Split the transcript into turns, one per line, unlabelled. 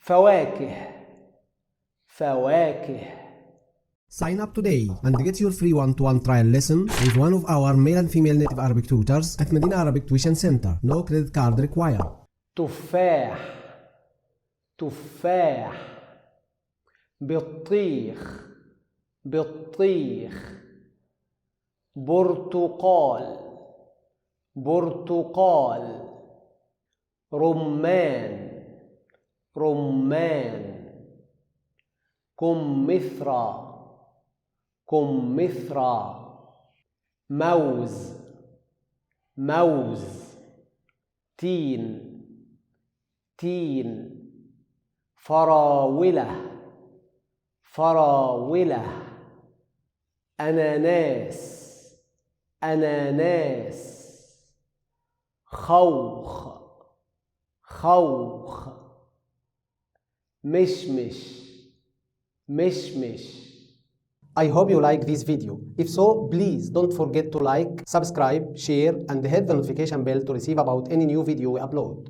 فواكه فواكه.
Sign up today and get your free one-to-one trial lesson with one of our male and female native Arabic tutors at Madinah Arabic Tuition Center. No credit card required.
تفاح تفاح. بطيخ بطيخ. برتقال برتقال. رمان رمان. كمثرى كمثرى. موز موز. تين تين. فراولة فراولة. أناناس أناناس. خوخ خوخ. مشمش مشمش. I hope you like this video. If so, please don't forget to like, subscribe, share and hit the notification bell to receive about any new video we upload.